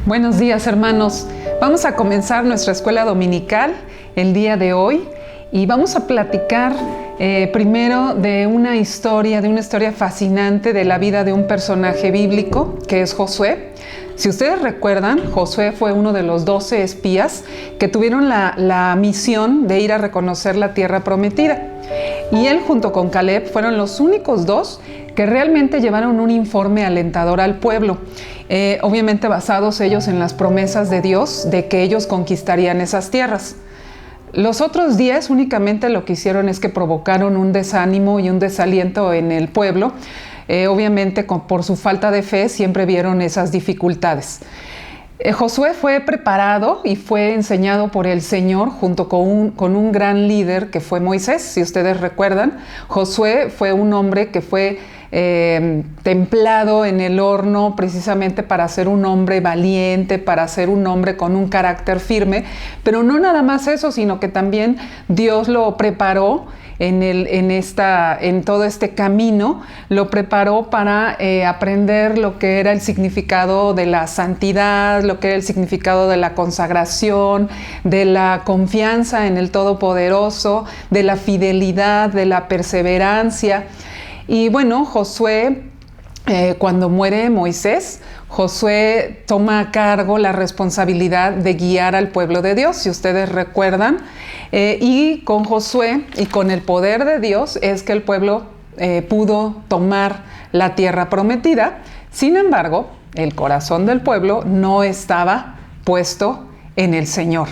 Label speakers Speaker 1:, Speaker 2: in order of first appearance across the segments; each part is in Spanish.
Speaker 1: Buenos días, hermanos. Vamos a comenzar nuestra escuela dominical el día de hoy y vamos a platicar primero de una historia fascinante de la vida de un personaje bíblico que es Josué. Si ustedes recuerdan, Josué fue uno de los 12 espías que tuvieron la misión de ir a reconocer la tierra prometida. Y él junto con Caleb fueron los únicos dos que realmente llevaron un informe alentador al pueblo. Obviamente basados ellos en las promesas de Dios de que ellos conquistarían esas tierras. Los otros 10 únicamente lo que hicieron es que provocaron un desánimo y un desaliento en el pueblo. Obviamente por su falta de fe siempre vieron esas dificultades. Josué fue preparado y fue enseñado por el Señor junto con un gran líder que fue Moisés. Si ustedes recuerdan, Josué fue un hombre que fue templado en el horno precisamente para ser un hombre valiente, para ser un hombre con un carácter firme, pero no nada más eso, sino que también Dios lo preparó en todo este camino, lo preparó para aprender lo que era el significado de la santidad, lo que era el significado de la consagración, de la confianza en el Todopoderoso, de la fidelidad, de la perseverancia. Y bueno, Josué, cuando muere Moisés, Josué toma a cargo la responsabilidad de guiar al pueblo de Dios, si ustedes recuerdan. Y con Josué y con el poder de Dios es que el pueblo pudo tomar la tierra prometida. Sin embargo, el corazón del pueblo no estaba puesto en el Señor.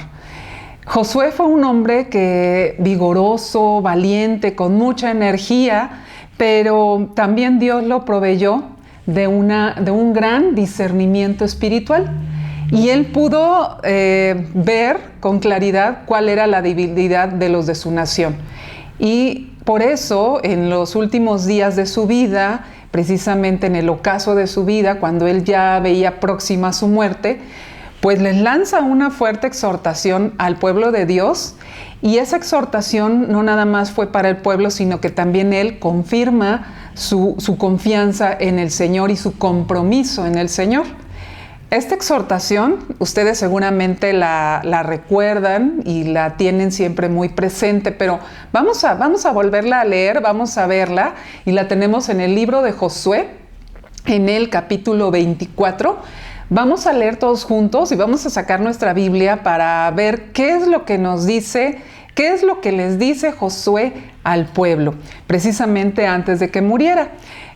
Speaker 1: Josué fue un hombre vigoroso, valiente, con mucha energía, pero también Dios lo proveyó de un gran discernimiento espiritual. Y él pudo ver con claridad cuál era la debilidad de los de su nación. Y por eso, en los últimos días de su vida, precisamente en el ocaso de su vida, cuando él ya veía próxima su muerte, pues les lanza una fuerte exhortación al pueblo de Dios. Y esa exhortación no nada más fue para el pueblo, sino que también él confirma su confianza en el Señor y su compromiso en el Señor. Esta exhortación, ustedes seguramente la recuerdan y la tienen siempre muy presente, pero vamos a volverla a leer, vamos a verla, y la tenemos en el libro de Josué, en el capítulo 24. Vamos a leer todos juntos y vamos a sacar nuestra Biblia para ver qué es lo que nos dice, qué es lo que les dice Josué al pueblo, precisamente antes de que muriera.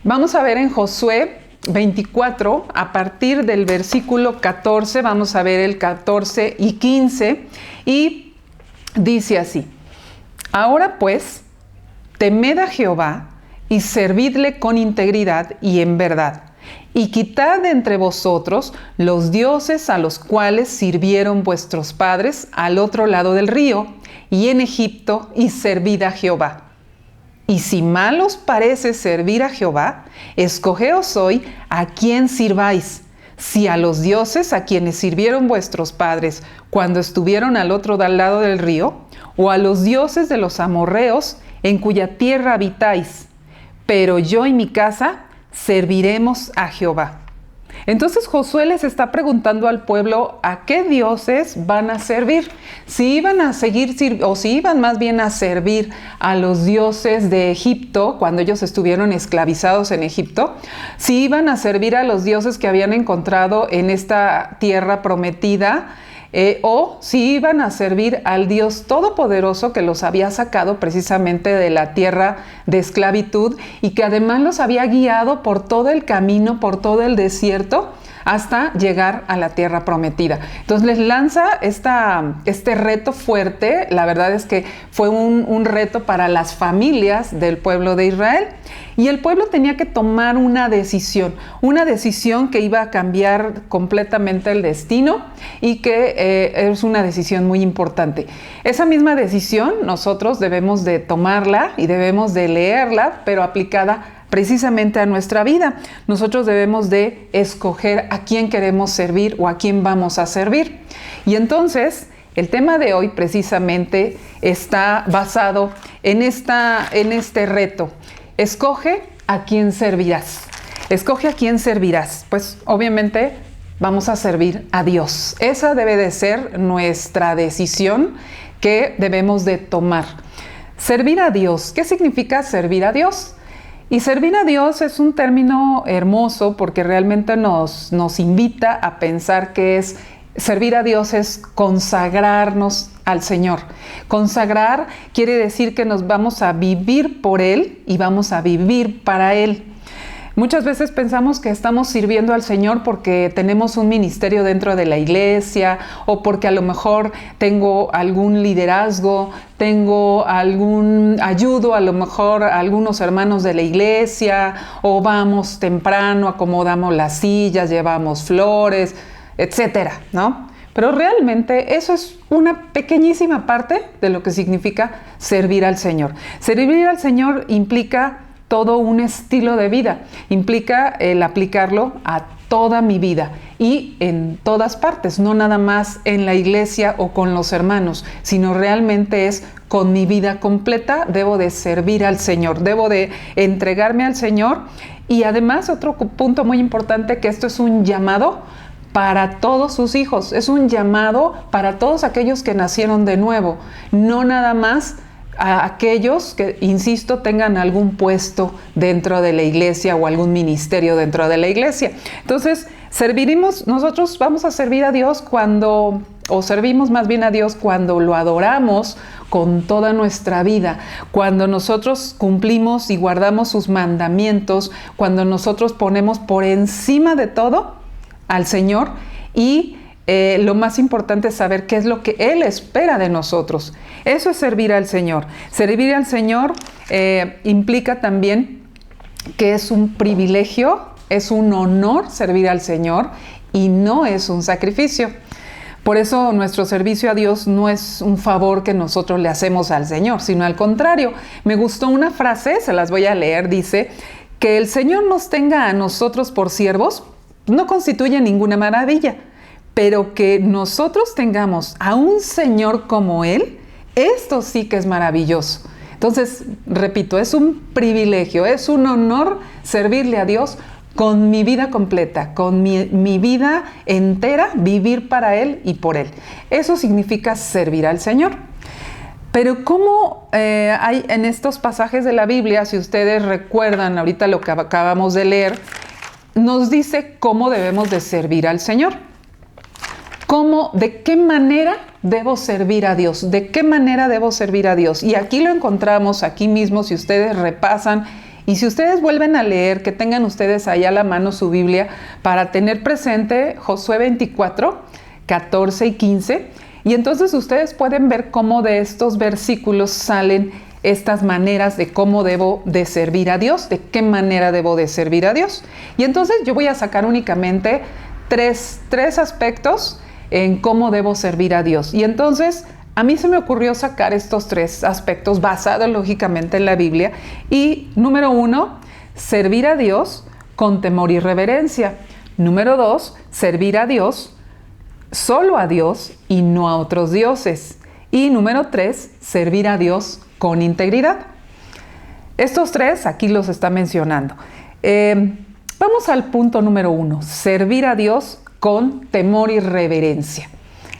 Speaker 1: Vamos a ver en Josué 24, a partir del versículo 14, vamos a ver el 14 y 15, y dice así: Ahora pues, temed a Jehová y servidle con integridad y en verdad, y quitad de entre vosotros los dioses a los cuales sirvieron vuestros padres al otro lado del río y en Egipto, y servid a Jehová. Y si mal os parece servir a Jehová, escogeos hoy a quién sirváis, si a los dioses a quienes sirvieron vuestros padres cuando estuvieron al otro lado del río, o a los dioses de los amorreos en cuya tierra habitáis. Pero yo y mi casa serviremos a Jehová. Entonces Josué les está preguntando al pueblo a qué dioses van a servir. Si iban a si iban más bien a servir a los dioses de Egipto cuando ellos estuvieron esclavizados en Egipto, si iban a servir a los dioses que habían encontrado en esta tierra prometida, o si iban a servir al Dios Todopoderoso que los había sacado precisamente de la tierra de esclavitud y que además los había guiado por todo el camino, por todo el desierto, hasta llegar a la tierra prometida. Entonces les lanza este reto fuerte. La verdad es que fue un reto para las familias del pueblo de Israel. Y el pueblo tenía que tomar una decisión que iba a cambiar completamente el destino y que es una decisión muy importante. Esa misma decisión nosotros debemos de tomarla y debemos de leerla, pero aplicada precisamente a nuestra vida. Nosotros debemos de escoger a quién queremos servir o a quién vamos a servir. Y entonces el tema de hoy precisamente está basado en este reto. Escoge a quién servirás. Escoge a quién servirás. Pues obviamente vamos a servir a Dios. Esa debe de ser nuestra decisión que debemos de tomar. Servir a Dios. ¿Qué significa servir a Dios? Y servir a Dios es un término hermoso porque realmente nos invita a pensar que servir a Dios es consagrarnos al Señor. Consagrar quiere decir que nos vamos a vivir por Él y vamos a vivir para Él. Muchas veces pensamos que estamos sirviendo al Señor porque tenemos un ministerio dentro de la iglesia o porque a lo mejor tengo algún liderazgo, ayudo a lo mejor a algunos hermanos de la iglesia, o vamos temprano, acomodamos las sillas, llevamos flores, etcétera, ¿no? Pero realmente eso es una pequeñísima parte de lo que significa servir al Señor. Servir al Señor implica todo un estilo de vida, implica el aplicarlo a toda mi vida y en todas partes, no nada más en la iglesia o con los hermanos, sino realmente es con mi vida completa. Debo de servir al Señor, debo de entregarme al Señor. Y además, otro punto muy importante, que esto es un llamado para todos sus hijos, es un llamado para todos aquellos que nacieron de nuevo, no nada más a aquellos que, insisto, tengan algún puesto dentro de la iglesia o algún ministerio dentro de la iglesia. Entonces, nosotros vamos a servir a Dios servimos más bien a Dios cuando lo adoramos con toda nuestra vida, cuando nosotros cumplimos y guardamos sus mandamientos, cuando nosotros ponemos por encima de todo al Señor y lo más importante es saber qué es lo que Él espera de nosotros. Eso es servir al Señor. Servir al Señor implica también que es un privilegio, es un honor servir al Señor y no es un sacrificio. Por eso nuestro servicio a Dios no es un favor que nosotros le hacemos al Señor, sino al contrario. Me gustó una frase, se las voy a leer, dice: que el Señor nos tenga a nosotros por siervos no constituye ninguna maravilla, pero que nosotros tengamos a un Señor como Él, esto sí que es maravilloso. Entonces, repito, es un privilegio, es un honor servirle a Dios con mi vida completa, con mi vida entera, vivir para Él y por Él. Eso significa servir al Señor. Pero ¿cómo hay en estos pasajes de la Biblia, si ustedes recuerdan ahorita lo que acabamos de leer, nos dice cómo debemos de servir al Señor? ¿De qué manera debo servir a Dios? ¿De qué manera debo servir a Dios? Y aquí lo encontramos, aquí mismo, si ustedes repasan y si ustedes vuelven a leer, que tengan ustedes ahí a la mano su Biblia para tener presente Josué 24, 14 y 15. Y entonces ustedes pueden ver cómo de estos versículos salen estas maneras de cómo debo de servir a Dios, de qué manera debo de servir a Dios. Y entonces yo voy a sacar únicamente tres aspectos en cómo debo servir a Dios. Y entonces a mí se me ocurrió sacar estos tres aspectos basados lógicamente en la Biblia. Y número 1, servir a Dios con temor y reverencia. Número 2, servir a Dios, solo a Dios y no a otros dioses. Y número 3, servir a Dios con integridad. Estos tres aquí los está mencionando. Vamos al punto número 1, servir a Dios con temor y reverencia.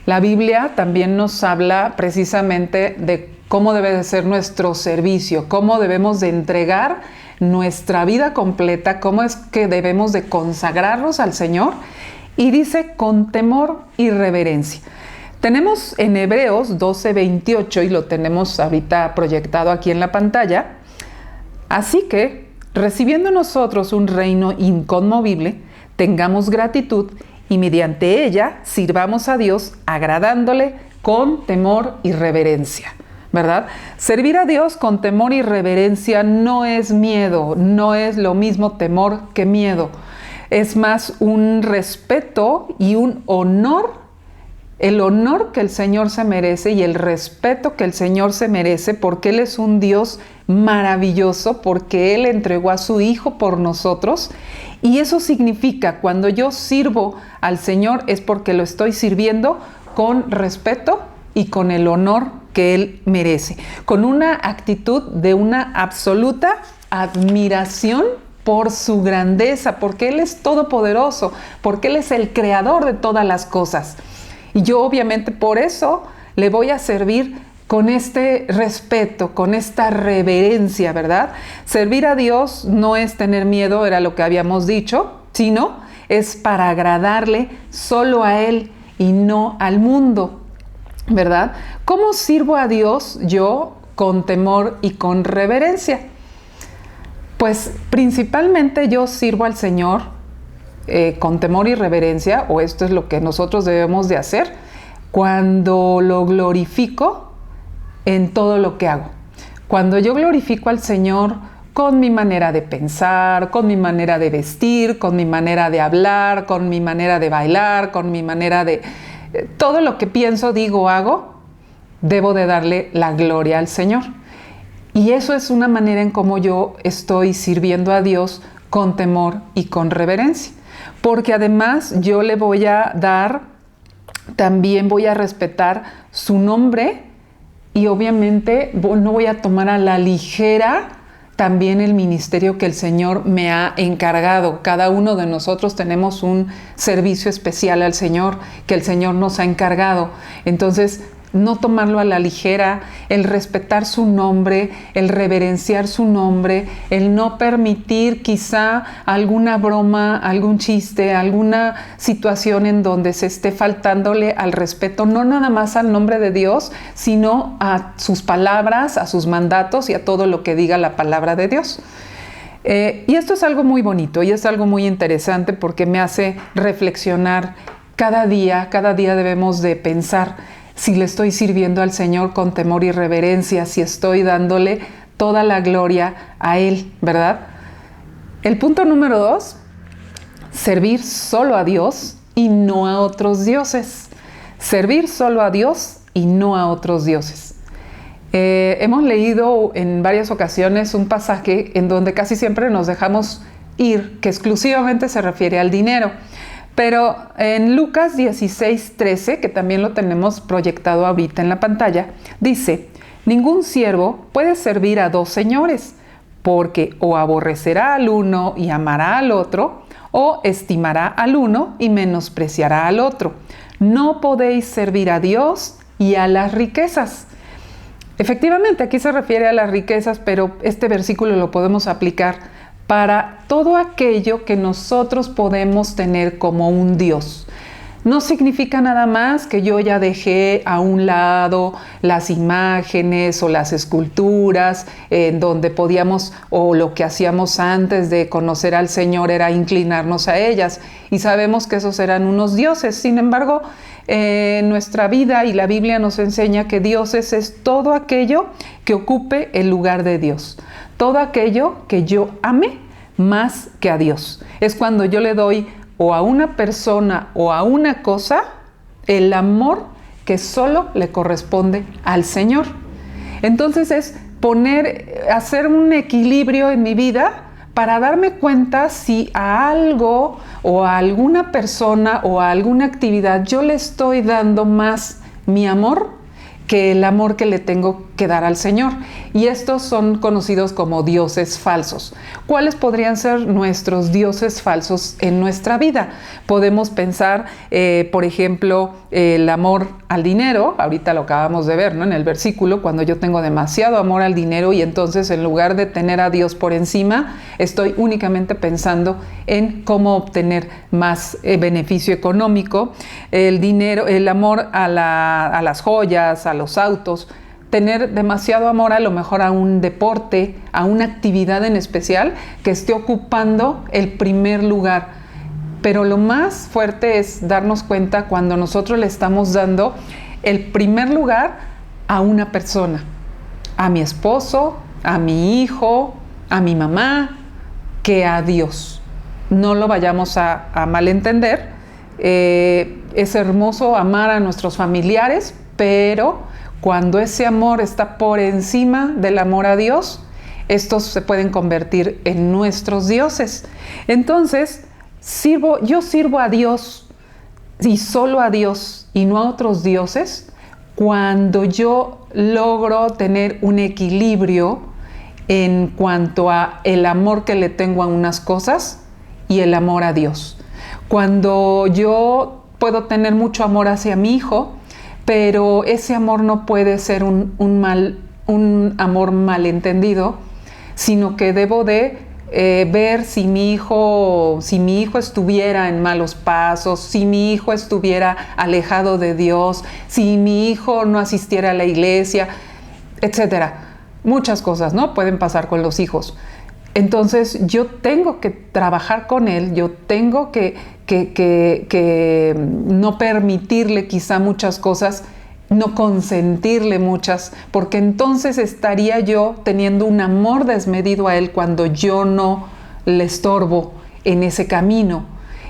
Speaker 1: La Biblia también nos habla precisamente de cómo debe de ser nuestro servicio, cómo debemos de entregar nuestra vida completa, cómo es que debemos de consagrarnos al Señor, y dice con temor y reverencia. Tenemos en Hebreos 12:28 y lo tenemos ahorita proyectado aquí en la pantalla. Así que, recibiendo nosotros un reino inconmovible, tengamos gratitud y mediante ella sirvamos a Dios agradándole con temor y reverencia, ¿verdad? Servir a Dios con temor y reverencia no es miedo, no es lo mismo temor que miedo. Es más un respeto y un honor, el honor que el Señor se merece y el respeto que el Señor se merece, porque Él es un Dios maravilloso, porque Él entregó a su Hijo por nosotros. Y eso significa, cuando yo sirvo al Señor, es porque lo estoy sirviendo con respeto y con el honor que Él merece, con una actitud de una absoluta admiración por su grandeza, porque Él es todopoderoso, porque Él es el creador de todas las cosas. Y yo obviamente por eso le voy a servir con este respeto, con esta reverencia, ¿verdad? Servir a Dios no es tener miedo, era lo que habíamos dicho, sino es para agradarle solo a Él y no al mundo, ¿verdad? ¿Cómo sirvo a Dios yo con temor y con reverencia? Pues principalmente yo sirvo al Señor con temor y reverencia, o esto es lo que nosotros debemos de hacer, cuando lo glorifico en todo lo que hago. Cuando yo glorifico al Señor con mi manera de pensar, con mi manera de vestir, con mi manera de hablar, con mi manera de bailar, con mi manera de... todo lo que pienso, digo, hago, debo de darle la gloria al Señor. Y eso es una manera en cómo yo estoy sirviendo a Dios con temor y con reverencia. Porque además yo le voy a dar, también voy a respetar su nombre y obviamente no voy a tomar a la ligera también el ministerio que el Señor me ha encargado. Cada uno de nosotros tenemos un servicio especial al Señor que el Señor nos ha encargado. Entonces, no tomarlo a la ligera, el respetar su nombre, el reverenciar su nombre, el no permitir quizá alguna broma, algún chiste, alguna situación en donde se esté faltándole al respeto, no nada más al nombre de Dios, sino a sus palabras, a sus mandatos y a todo lo que diga la palabra de Dios. Y esto es algo muy bonito y es algo muy interesante porque me hace reflexionar cada día debemos de pensar si le estoy sirviendo al Señor con temor y reverencia, si estoy dándole toda la gloria a Él, ¿verdad? El punto número 2, servir solo a Dios y no a otros dioses. Servir solo a Dios y no a otros dioses. Hemos leído en varias ocasiones un pasaje en donde casi siempre nos dejamos ir, que exclusivamente se refiere al dinero. Pero en Lucas 16:13, que también lo tenemos proyectado ahorita en la pantalla, dice: ningún siervo puede servir a dos señores, porque o aborrecerá al uno y amará al otro, o estimará al uno y menospreciará al otro. No podéis servir a Dios y a las riquezas. Efectivamente, aquí se refiere a las riquezas, pero este versículo lo podemos aplicar para todo aquello que nosotros podemos tener como un Dios. No significa nada más que yo ya dejé a un lado las imágenes o las esculturas en donde podíamos, o lo que hacíamos antes de conocer al Señor era inclinarnos a ellas, y sabemos que esos eran unos dioses. Sin embargo, nuestra vida y la Biblia nos enseña que dioses es todo aquello que ocupe el lugar de Dios. Todo aquello que yo ame más que a Dios. Es cuando yo le doy o a una persona o a una cosa el amor que solo le corresponde al Señor. Entonces es hacer un equilibrio en mi vida para darme cuenta si a algo o a alguna persona o a alguna actividad yo le estoy dando más mi amor que el amor que le tengo que dar al Señor. Y estos son conocidos como dioses falsos. ¿Cuáles podrían ser nuestros dioses falsos en nuestra vida? Podemos pensar, por ejemplo, el amor al dinero. Ahorita lo acabamos de ver, ¿no? En el versículo, cuando yo tengo demasiado amor al dinero y entonces en lugar de tener a Dios por encima, estoy únicamente pensando en cómo obtener más beneficio económico. El dinero, el amor a las joyas, a los autos, tener demasiado amor a lo mejor a un deporte, a una actividad en especial que esté ocupando el primer lugar. Pero lo más fuerte es darnos cuenta cuando nosotros le estamos dando el primer lugar a una persona, a mi esposo, a mi hijo, a mi mamá, que a Dios. No lo vayamos a malentender. Es hermoso amar a nuestros familiares, pero cuando ese amor está por encima del amor a Dios, estos se pueden convertir en nuestros dioses. Entonces, yo sirvo a Dios y solo a Dios y no a otros dioses cuando yo logro tener un equilibrio en cuanto a el amor que le tengo a unas cosas y el amor a Dios. Cuando yo puedo tener mucho amor hacia mi hijo, pero ese amor no puede ser un amor malentendido, sino que debo de ver si mi hijo estuviera en malos pasos, si mi hijo estuviera alejado de Dios, si mi hijo no asistiera a la iglesia, etcétera. Muchas cosas, ¿no? Pueden pasar con los hijos. Entonces yo tengo que trabajar con él, yo tengo que no permitirle quizá muchas cosas, no consentirle muchas, porque entonces estaría yo teniendo un amor desmedido a él cuando yo no le estorbo en ese camino.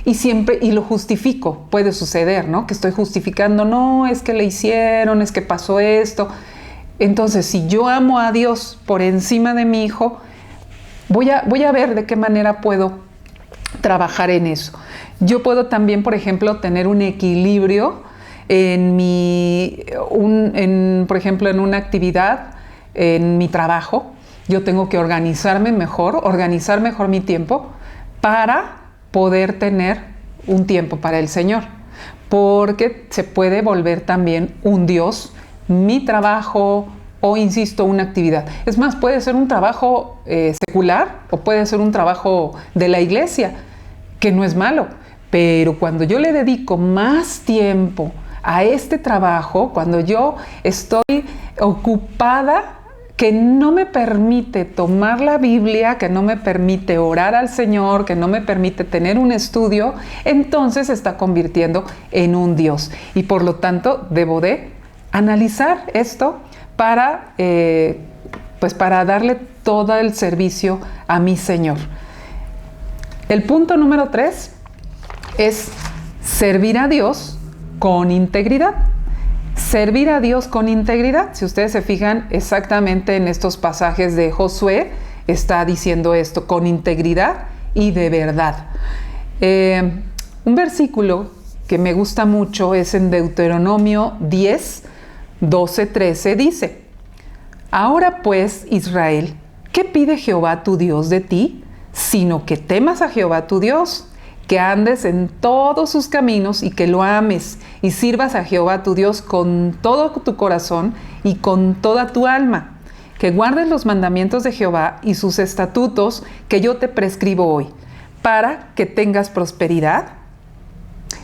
Speaker 1: Y lo justifico, puede suceder, ¿no? Que estoy justificando, no, es que le hicieron, es que pasó esto. Entonces, si yo amo a Dios por encima de mi hijo, voy a ver de qué manera puedo trabajar en eso. Yo puedo también, por ejemplo, tener un equilibrio por ejemplo, en una actividad, en mi trabajo. Yo tengo que organizar mejor mi tiempo para poder tener un tiempo para el Señor. Porque se puede volver también un Dios mi trabajo o, insisto, una actividad. Es más, puede ser un trabajo secular o puede ser un trabajo de la iglesia, que no es malo. Pero cuando yo le dedico más tiempo a este trabajo, cuando yo estoy ocupada, que no me permite tomar la Biblia, que no me permite orar al Señor, que no me permite tener un estudio, entonces se está convirtiendo en un Dios. Y por lo tanto, debo de analizar esto para darle todo el servicio a mi Señor. El punto número 3 es servir a Dios con integridad. Servir a Dios con integridad. Si ustedes se fijan exactamente en estos pasajes de Josué, está diciendo esto, con integridad y de verdad. Un versículo que me gusta mucho es en Deuteronomio 10, 12, 13, dice: Ahora pues, Israel, ¿qué pide Jehová tu Dios de ti? Sino que temas a Jehová tu Dios, que andes en todos sus caminos y que lo ames y sirvas a Jehová tu Dios con todo tu corazón y con toda tu alma, que guardes los mandamientos de Jehová y sus estatutos que yo te prescribo hoy, para que tengas prosperidad.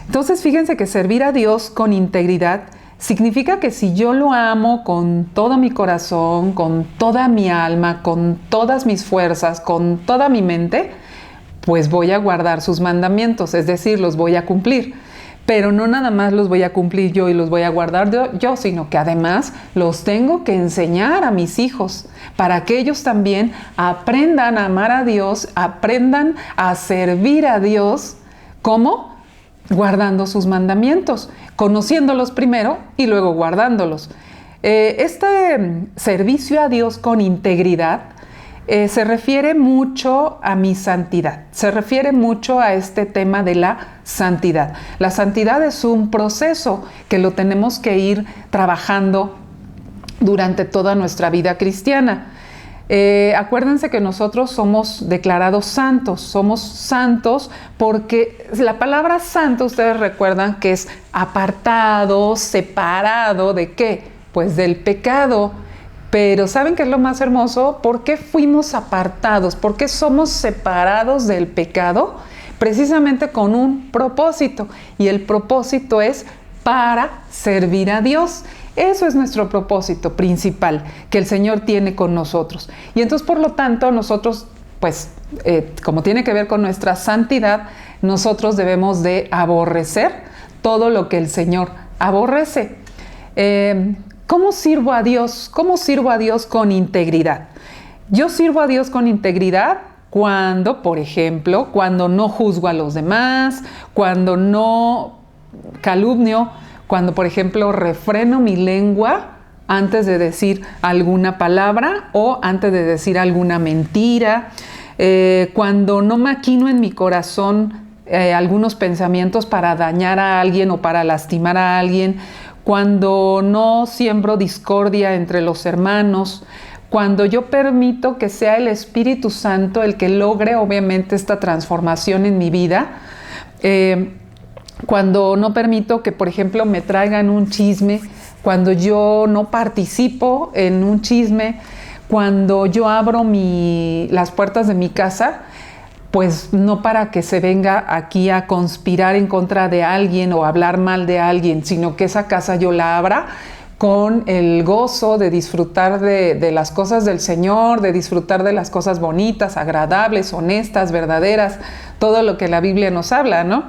Speaker 1: Entonces fíjense que servir a Dios con integridad significa que si yo lo amo con todo mi corazón, con toda mi alma, con todas mis fuerzas, con toda mi mente, pues voy a guardar sus mandamientos, es decir, los voy a cumplir. Pero no nada más los voy a cumplir yo y los voy a guardar yo, sino que además los tengo que enseñar a mis hijos para que ellos también aprendan a amar a Dios, aprendan a servir a Dios. ¿Cómo? Guardando sus mandamientos, conociéndolos primero y luego guardándolos. Este servicio a Dios con integridad se refiere mucho a mi santidad, se refiere mucho a este tema de la santidad. La santidad es un proceso que lo tenemos que ir trabajando durante toda nuestra vida cristiana. Acuérdense que nosotros somos declarados santos, somos santos porque la palabra santo, ustedes recuerdan que es apartado, separado, ¿de qué? Pues del pecado. Pero ¿saben qué es lo más hermoso? ¿Por qué fuimos apartados? ¿Por qué somos separados del pecado? Precisamente con un propósito. Y el propósito es para servir a Dios. Eso es nuestro propósito principal que el Señor tiene con nosotros. Y entonces, por lo tanto, nosotros, pues, como tiene que ver con nuestra santidad, nosotros debemos de aborrecer todo lo que el Señor aborrece. ¿Cómo sirvo a Dios? ¿Cómo sirvo a Dios con integridad? Yo sirvo a Dios con integridad cuando, por ejemplo, cuando no juzgo a los demás, cuando no calumnio, cuando, por ejemplo, refreno mi lengua antes de decir alguna palabra o antes de decir alguna mentira, cuando no maquino en mi corazón algunos pensamientos para dañar a alguien o para lastimar a alguien, cuando no siembro discordia entre los hermanos, cuando yo permito que sea el Espíritu Santo el que logre obviamente esta transformación en mi vida, cuando no permito que, por ejemplo, me traigan un chisme, cuando yo no participo en un chisme, cuando yo abro las puertas de mi casa, pues no para que se venga aquí a conspirar en contra de alguien o hablar mal de alguien, sino que esa casa yo la abra con el gozo de disfrutar de las cosas del Señor, de disfrutar de las cosas bonitas, agradables, honestas, verdaderas, todo lo que la Biblia nos habla, ¿no?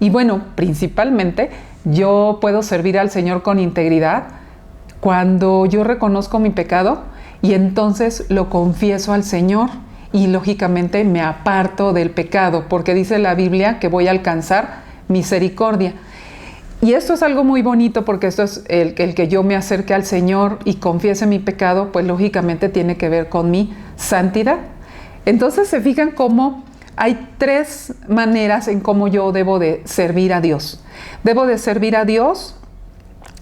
Speaker 1: Y bueno, principalmente yo puedo servir al Señor con integridad cuando yo reconozco mi pecado y entonces lo confieso al Señor y lógicamente me aparto del pecado, porque dice la Biblia que voy a alcanzar misericordia. Y esto es algo muy bonito porque esto es el que yo me acerque al Señor y confiese mi pecado, pues lógicamente tiene que ver con mi santidad. Entonces se fijan cómo hay 3 maneras en cómo yo debo de servir a Dios. Debo de servir a Dios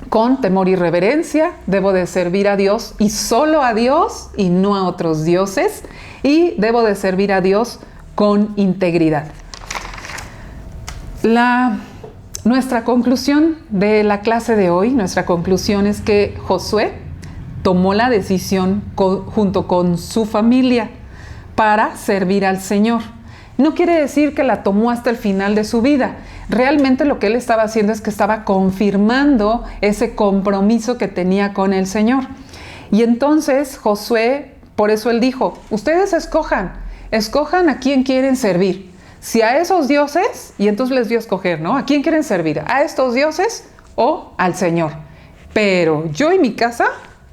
Speaker 1: con temor y reverencia, debo de servir a Dios y solo a Dios y no a otros dioses, y debo de servir a Dios con integridad. Nuestra conclusión de la clase de hoy, nuestra conclusión es que Josué tomó la decisión junto con su familia para servir al Señor. No quiere decir que la tomó hasta el final de su vida. Realmente lo que él estaba haciendo es que estaba confirmando ese compromiso que tenía con el Señor. Y entonces Josué, por eso él dijo, ustedes escojan a quién quieren servir. Si a esos dioses, y entonces les dio a escoger, ¿no? ¿A quién quieren servir? ¿A estos dioses o al Señor? Pero yo y mi casa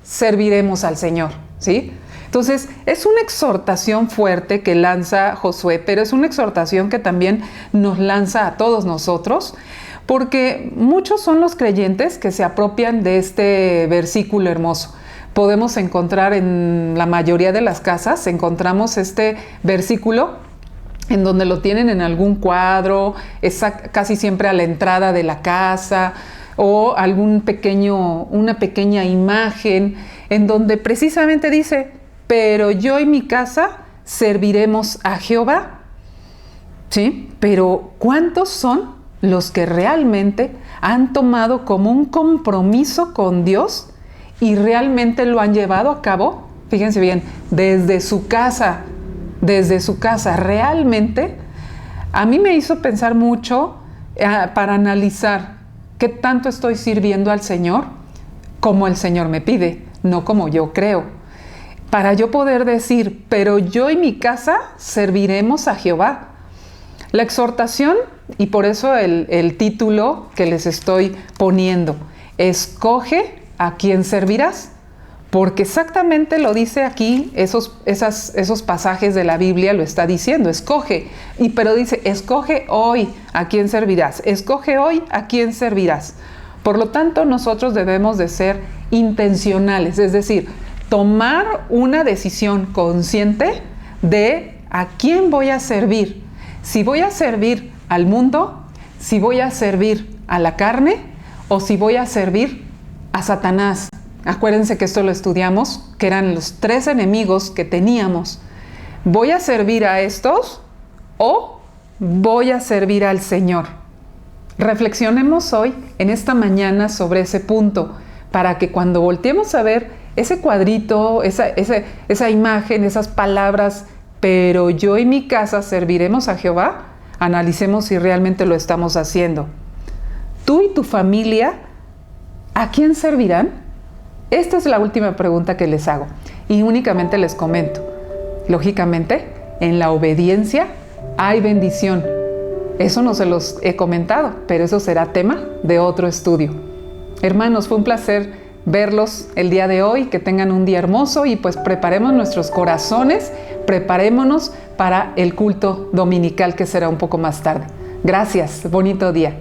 Speaker 1: serviremos al Señor, ¿sí? Entonces, es una exhortación fuerte que lanza Josué, pero es una exhortación que también nos lanza a todos nosotros, porque muchos son los creyentes que se apropian de este versículo hermoso. Podemos encontrar en la mayoría de las casas, encontramos este versículo en donde lo tienen en algún cuadro, casi siempre a la entrada de la casa, o una pequeña imagen, en donde precisamente dice, pero yo y mi casa serviremos a Jehová. ¿Sí? Pero ¿cuántos son los que realmente han tomado como un compromiso con Dios y realmente lo han llevado a cabo? Fíjense bien, desde su casa, realmente a mí me hizo pensar mucho para analizar qué tanto estoy sirviendo al Señor como el Señor me pide, no como yo creo. Para yo poder decir, pero yo y mi casa serviremos a Jehová. La exhortación, y por eso el título que les estoy poniendo, escoge a quién servirás. Porque exactamente lo dice aquí, esos pasajes de la Biblia lo está diciendo, escoge. Pero dice, escoge hoy a quién servirás, escoge hoy a quién servirás. Por lo tanto, nosotros debemos de ser intencionales, es decir, tomar una decisión consciente de a quién voy a servir. Si voy a servir al mundo, si voy a servir a la carne o si voy a servir a Satanás. Acuérdense que esto lo estudiamos, que eran los 3 enemigos que teníamos. ¿Voy a servir a estos o voy a servir al Señor? Reflexionemos hoy, en esta mañana, sobre ese punto, para que cuando volteemos a ver ese cuadrito, esa imagen, esas palabras, pero yo y mi casa serviremos a Jehová, analicemos si realmente lo estamos haciendo. ¿Tú y tu familia a quién servirán? Esta es la última pregunta que les hago y únicamente les comento. Lógicamente, en la obediencia hay bendición. Eso no se los he comentado, pero eso será tema de otro estudio. Hermanos, fue un placer verlos el día de hoy, que tengan un día hermoso y pues preparemos nuestros corazones, preparémonos para el culto dominical que será un poco más tarde. Gracias, bonito día.